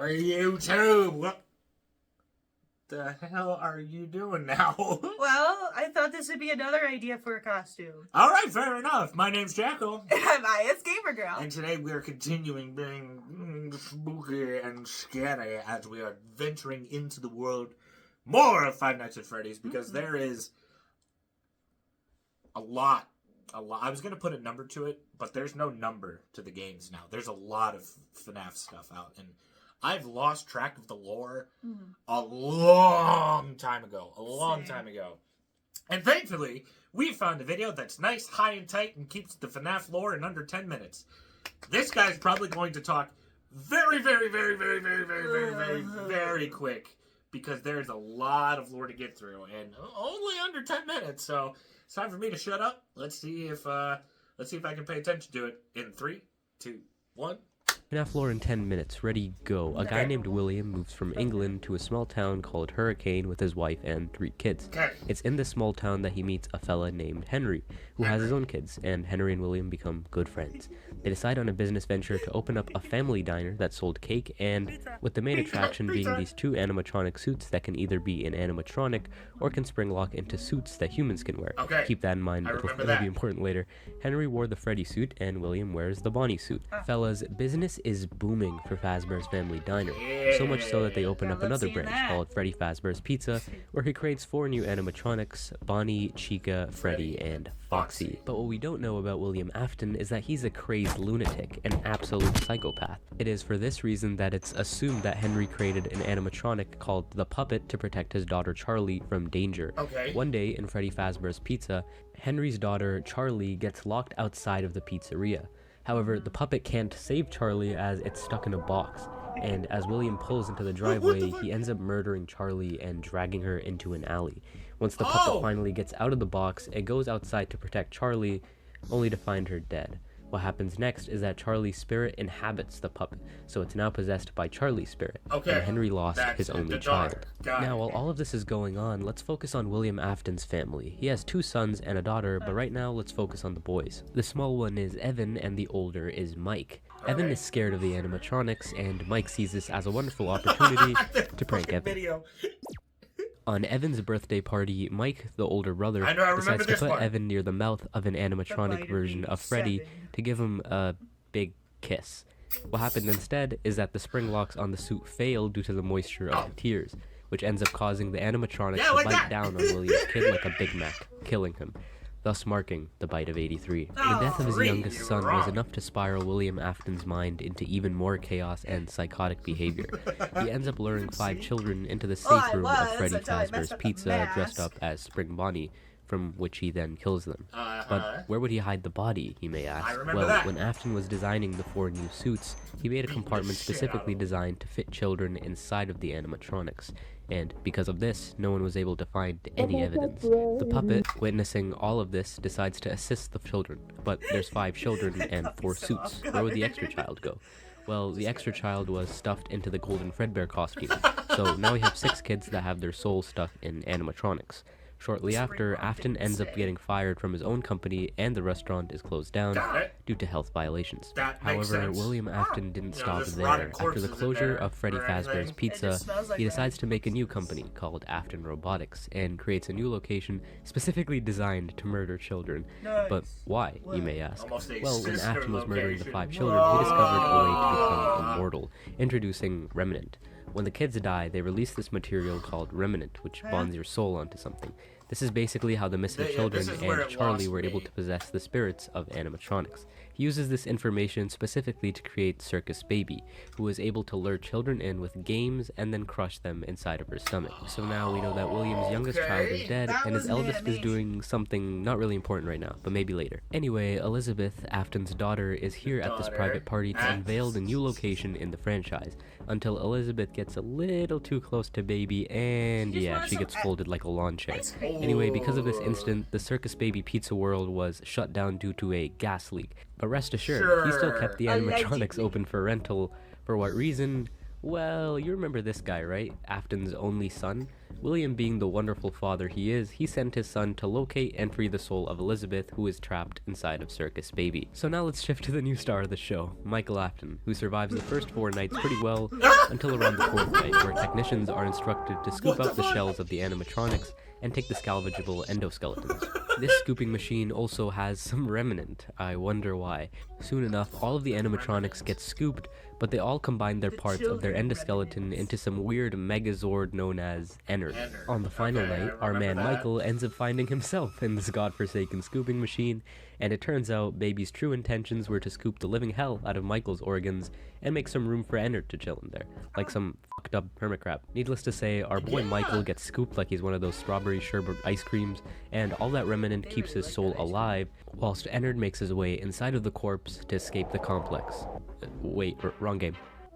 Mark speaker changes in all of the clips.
Speaker 1: YouTube, what the hell are you doing now?
Speaker 2: Well, I thought this would be another idea for a costume.
Speaker 1: Alright, fair enough. My name's Jackal.
Speaker 2: And I'm Aya's Gamer Girl.
Speaker 1: And today we are continuing being spooky and scary as we are venturing into the world more of Five Nights at Freddy's, because there is a lot. I was going to put a number to it, but there's no number to the games now. There's a lot of FNAF stuff out, and I've lost track of the lore a long time ago. And thankfully, we found a video that's nice, high and tight, and keeps the FNAF lore in under 10 minutes. This guy's probably going to talk very quick, because there's a lot of lore to get through, and only under 10 minutes, so it's time for me to shut up. Let's see if I can pay attention to it in 3, 2, 1.
Speaker 3: FNAF lore in 10 minutes, ready, go. A guy named William moves from England to a small town called Hurricane with his wife and 3 kids. It's in this small town that he meets a fella named Henry, who has his own kids, and Henry and William become good friends. They decide on a business venture to open up a family diner that sold cake, and with the main attraction being these 2 animatronic suits that can either be an animatronic or can spring lock into suits that humans can wear. Keep that in mind, it'll be important later. Henry wore the Freddy suit, and William wears the Bonnie suit. Fellas, business is booming for Fazbear's Family Diner, so much so that they open up another branch called Freddy Fazbear's Pizza, where he creates 4 new animatronics: Bonnie, Chica, Freddy, and Foxy. But what we don't know about William Afton is that he's a crazed lunatic, an absolute psychopath. It is for this reason that it's assumed that Henry created an animatronic called the Puppet to protect his daughter Charlie from danger. One day in Freddy Fazbear's Pizza, Henry's daughter Charlie gets locked outside of the pizzeria. However, the puppet can't save Charlie as it's stuck in a box, and as William pulls into the driveway, he ends up murdering Charlie and dragging her into an alley. Once the puppet finally gets out of the box, it goes outside to protect Charlie, only to find her dead. What happens next is that Charlie's spirit inhabits the puppet, so it's now possessed by Charlie's spirit, and Henry lost his only child. Now, while all of this is going on, let's focus on William Afton's family. He has 2 sons and a daughter, but right now let's focus on the boys. The small one is Evan, and the older is Mike. Evan is scared of the animatronics, and Mike sees this as a wonderful opportunity to prank Evan. On Evan's birthday party, Mike, the older brother, decides to put Evan near the mouth of an animatronic version of Freddy to give him a big kiss. What happened instead is that the spring locks on the suit fail due to the moisture of the tears, which ends up causing the animatronic to bite down on William's kid like a Big Mac, killing him, thus marking the bite of 83. The death of his youngest son was enough to spiral William Afton's mind into even more chaos and psychotic behavior. He ends up luring 5 children into the safe room of Freddy Fazbear's Pizza dressed up as Spring Bonnie, from which he then kills them. But where would he hide the body, you may ask? Well, when Afton was designing the 4 new suits, he made a compartment specifically designed to fit children inside of the animatronics, and because of this, no one was able to find any evidence. The puppet, witnessing all of this, decides to assist the children, but there's 5 children and 4 suits. Where would the extra child go? Well, the extra child was stuffed into the Golden Fredbear costume, so now we have 6 kids that have their souls stuck in animatronics. Shortly after, Afton ends up getting fired from his own company, and the restaurant is closed down due to health violations. However, William Afton didn't stop there. After the closure of Freddy Fazbear's Pizza, he decides to make a new company called Afton Robotics, and creates a new location specifically designed to murder children. But why, you may ask? Well, when Afton was murdering the 5 children, he discovered a way to become immortal, introducing Remnant. When the kids die, they release this material called Remnant, which bonds your soul onto something. This is basically how the missing children and Charlie were able to possess the spirits of animatronics. He uses this information specifically to create Circus Baby, who is able to lure children in with games and then crush them inside of her stomach. So now we know that William's youngest child is dead, and his eldest is doing something not really important right now, but maybe later. Anyway, Elizabeth, Afton's daughter, is here at this private party to unveil the new location in the franchise, until Elizabeth gets a little too close to Baby, and yeah, she gets folded like a lawn chair. Anyway, because of this incident, the Circus Baby Pizza World was shut down due to a gas leak. But rest assured, he still kept the animatronics open for rental. For what reason? Well, you remember this guy, right? Afton's only son? William, being the wonderful father he is, he sent his son to locate and free the soul of Elizabeth, who is trapped inside of Circus Baby. So now let's shift to the new star of the show, Michael Afton, who survives the first 4 nights pretty well until around the 4th night, where technicians are instructed to scoop out the shells of the animatronics and take the salvageable endoskeletons. This scooping machine also has some remnant. I wonder why. Soon enough, all of the animatronics get scooped, but they all combine their parts of their endoskeleton into some weird megazord known as Ennard. On the final night, our man Michael ends up finding himself in this godforsaken scooping machine, and it turns out Baby's true intentions were to scoop the living hell out of Michael's organs and make some room for Ennard to chill in there, like some fucked up hermit crab. Needless to say, our boy Michael gets scooped like he's one of those strawberry sherbet ice creams, and all that remnant keeps his soul alive, whilst Ennard makes his way inside of the corpse to escape the complex. Wait, wrong game.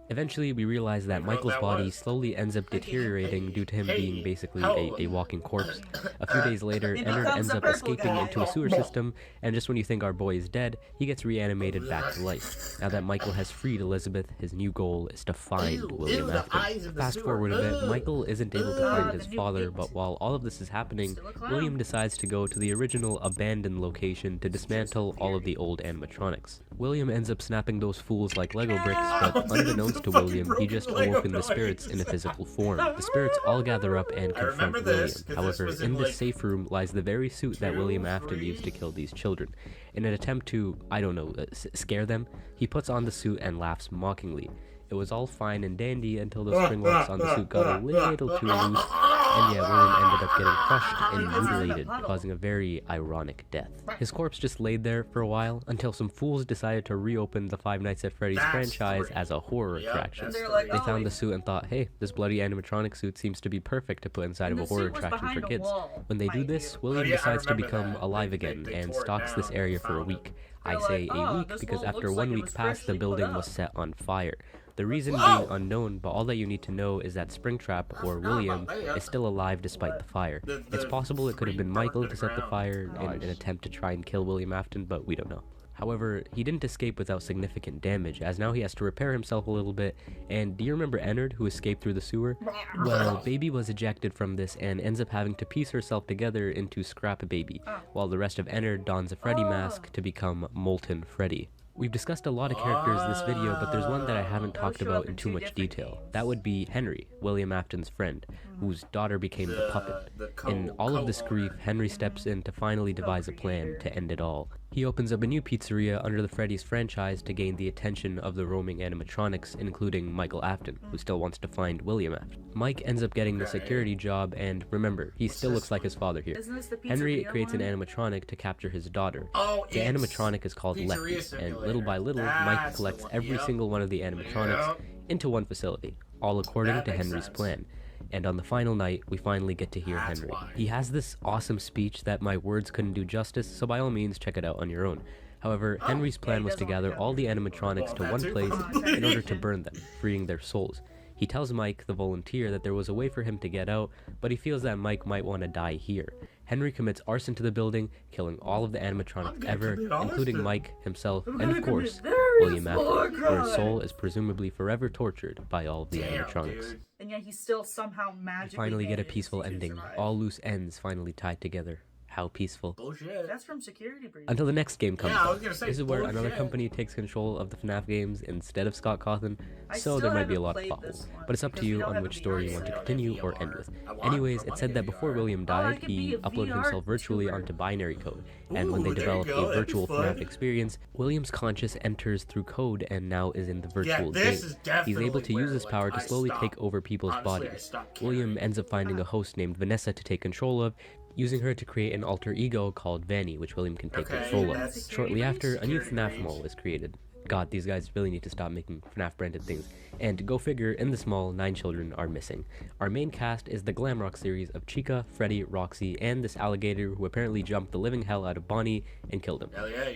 Speaker 3: Eventually, we realize that Michael's body slowly ends up deteriorating due to him being basically a walking corpse. A few days later, Ennard ends up escaping into a sewer system, and just when you think our boy is dead, he gets reanimated back to life. Now that Michael has freed Elizabeth, his new goal is to find William Afton. Fast forward a bit, Michael isn't able to find his father, but while all of this is happening, William decides to go to the original abandoned location to dismantle all of the old animatronics. William ends up snapping those fools like Lego bricks, but unbeknownst to William, he just awoken the spirits in a physical form. The spirits all gather up and confront William. However, in this safe room lies the very suit that William Afton used to kill these children. In an attempt to, I don't know, scare them, he puts on the suit and laughs mockingly. It was all fine and dandy until the spring locks on the suit got a little too loose, and yeah, William ended up getting crushed and mutilated, causing a very ironic death. His corpse just laid there for a while until some fools decided to reopen the Five Nights at Freddy's franchise as a horror attraction. They found the suit and thought, hey, this bloody animatronic suit seems to be perfect to put inside of a horror attraction for kids. When they do this, William decides to become alive again and stalks this area for a week. I say a week because after 1 week passed, the building was set on fire. The reason being unknown, but all that you need to know is that Springtrap, or William, is still alive despite the fire. It's possible it could have been Michael to set the fire in an attempt to try and kill William Afton, but we don't know. However, he didn't escape without significant damage, as now he has to repair himself a little bit. And do you remember Ennard, who escaped through the sewer? Well, Baby was ejected from this and ends up having to piece herself together into Scrap Baby, while the rest of Ennard dons a Freddy mask to become Molten Freddy. We've discussed a lot of characters in this video, but there's one that I haven't talked about in too much detail. That would be Henry, William Afton's friend, whose daughter became the puppet. In all of this grief, Henry steps in to finally devise a plan to end it all. He opens up a new pizzeria under the Freddy's franchise to gain the attention of the roaming animatronics, including Michael Afton, who still wants to find William Afton. Mike ends up getting the security job, and remember, he still looks like his father here. Henry creates an animatronic to capture his daughter. The animatronic is called Lefty, and little by little, Mike collects every single one of the animatronics into one facility, all according to Henry's plan. And on the final night, we finally get to hear Henry. He has this awesome speech that my words couldn't do justice, so by all means check it out on your own. However, Henry's plan was to gather all the animatronics to one place in order to burn them, freeing their souls. He tells Mike, the volunteer, that there was a way for him to get out, but he feels that Mike might want to die here. Henry commits arson to the building, killing all of the animatronics ever, including Mike, himself, and of course, William Afton, where his soul is presumably forever tortured by all of the animatronics.
Speaker 2: And yet he's still somehow magically
Speaker 3: We finally get a peaceful ending, all loose ends finally tied together. How peaceful.
Speaker 1: Bullshit.
Speaker 2: That's from security breach.
Speaker 3: Until the next game comes
Speaker 1: Yeah, I was
Speaker 3: out.
Speaker 1: gonna say
Speaker 3: This is where
Speaker 1: bullshit.
Speaker 3: another company takes control of the FNAF games instead of Scott Cawthon, so there might be a lot of plot holes. But it's up to you on which story you want to continue or end with. Anyways, it said that before William died, he uploaded himself virtually onto binary code, and when they develop a virtual FNAF experience, William's conscious enters through code and now is in the virtual game. He's able to use this power to slowly take over people's bodies. William ends up finding a host named Vanessa to take control of, using her to create an alter ego called Vanny, which William can take control of. Shortly after, a new FNAF mall is created. God, these guys really need to stop making FNAF branded things. And go figure, in this mall, 9 children are missing. Our main cast is the glam rock series of Chica, Freddy, Roxy, and this alligator who apparently jumped the living hell out of Bonnie and killed him.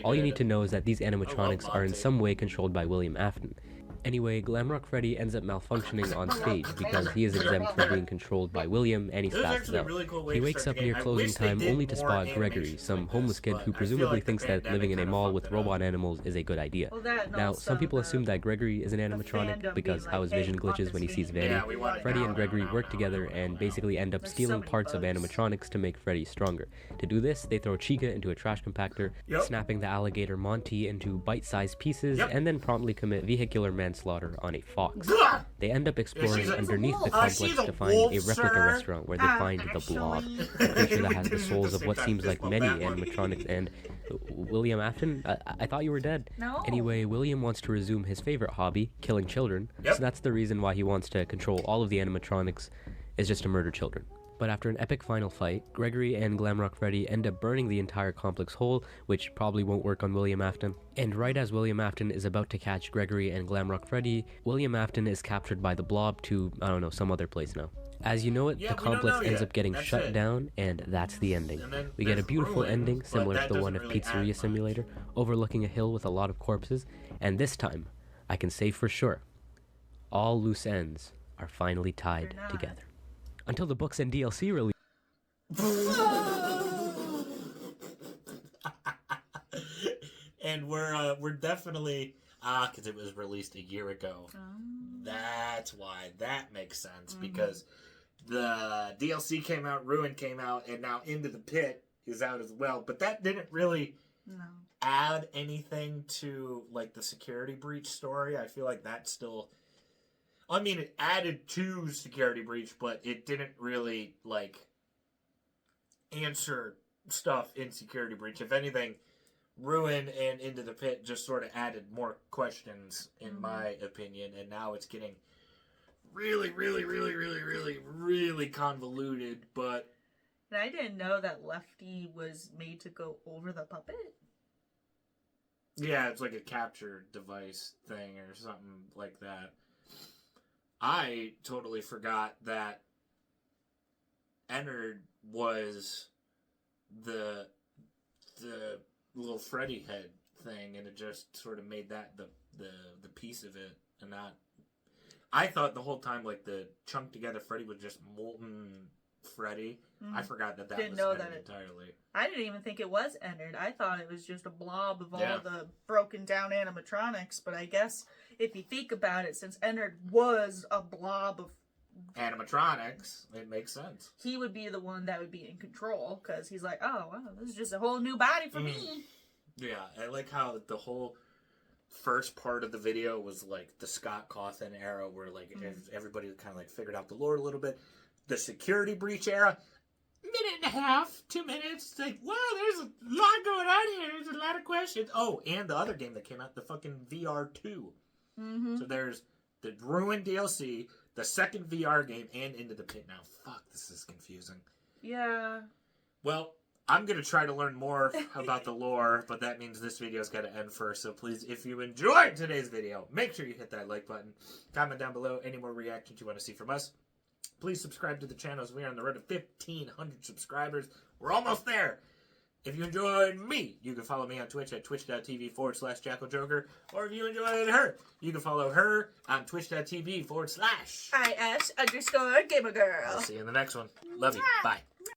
Speaker 3: All you need to know is that these animatronics are in some way controlled by William Afton. Anyway, Glamrock Freddy ends up malfunctioning on stage because he is exempt from being controlled by William and he's fast out.
Speaker 1: Really cool
Speaker 3: He wakes up near closing time only to spot Gregory, some homeless kid who presumably thinks that living in a mall with robot animals is a good idea. Now, some people assume that Gregory is an animatronic because how his vision glitches when he sees Vanny. Freddy and Gregory work together and basically end up stealing parts of animatronics to make Freddy stronger. To do this, they throw Chica into a trash compactor, snapping the alligator Monty into bite-sized pieces, and then promptly commit vehicular manslaughter on a fox. They end up exploring underneath the complex to find a replica restaurant where they find the Blob, a creature that has the souls of what seems like many animatronics. And William Afton, I thought you were dead.
Speaker 2: No.
Speaker 3: Anyway, William wants to resume his favorite hobby, killing children. So that's the reason why he wants to control all of the animatronics, is just to murder children. But after an epic final fight, Gregory and Glamrock Freddy end up burning the entire complex whole, which probably won't work on William Afton. And right as William Afton is about to catch Gregory and Glamrock Freddy, William Afton is captured by the Blob to, I don't know, some other place now. As you know it, the complex ends up getting shut down, and that's the ending. We get a beautiful ending, similar to the one of Pizzeria Simulator, overlooking a hill with a lot of corpses, and this time, I can say for sure, all loose ends are finally tied together. Until the books and DLC release.
Speaker 1: And we're definitely because it was released a year ago. That's why that makes sense because the DLC came out, Ruin came out, and now Into the Pit is out as well. But that didn't really add anything to like the security breach story. I feel like that's still. I mean, it added to Security Breach, but it didn't really, like, answer stuff in Security Breach. If anything, Ruin and Into the Pit just sort of added more questions, in my opinion, and now it's getting really convoluted, but...
Speaker 2: And I didn't know that Lefty was made to go over the puppet.
Speaker 1: Yeah, it's like a capture device thing or something like that. I totally forgot that Ennard was the little Freddy head thing, and it just sort of made that the piece of it, and not. I thought the whole time like the chunked together Freddy was just molten Freddy. I forgot that
Speaker 2: Didn't
Speaker 1: was
Speaker 2: know
Speaker 1: Ennard
Speaker 2: that
Speaker 1: entirely.
Speaker 2: I didn't even think it was Ennard. I thought it was just a blob of all the broken down animatronics. But I guess if you think about it, since Ennard was a blob of
Speaker 1: animatronics, it makes sense.
Speaker 2: He would be the one that would be in control because he's like, oh, wow, this is just a whole new body for me.
Speaker 1: Yeah, I like how the whole first part of the video was like the Scott Cawthon era where like everybody kind of like figured out the lore a little bit. The Security Breach era, minute and a half, 2 minutes. Like, wow, there's a lot going on here. There's a lot of questions. Oh, and the other game that came out, the fucking VR 2. So there's the Ruin DLC, the second VR game, and Into the Pit now. Fuck, this is confusing.
Speaker 2: Yeah.
Speaker 1: Well, I'm going to try to learn more about the lore, but that means this video's got to end first. So please, if you enjoyed today's video, make sure you hit that like button. Comment down below any more reactions you want to see from us. Please subscribe to the channel as we are on the road to 1,500 subscribers. We're almost there. If you enjoyed me, you can follow me on Twitch at twitch.tv/JackalJoker. Or if you enjoyed her, you can follow her on twitch.tv/IS_gamergirl.
Speaker 2: I'll
Speaker 1: see you in the next one. Love you. Bye.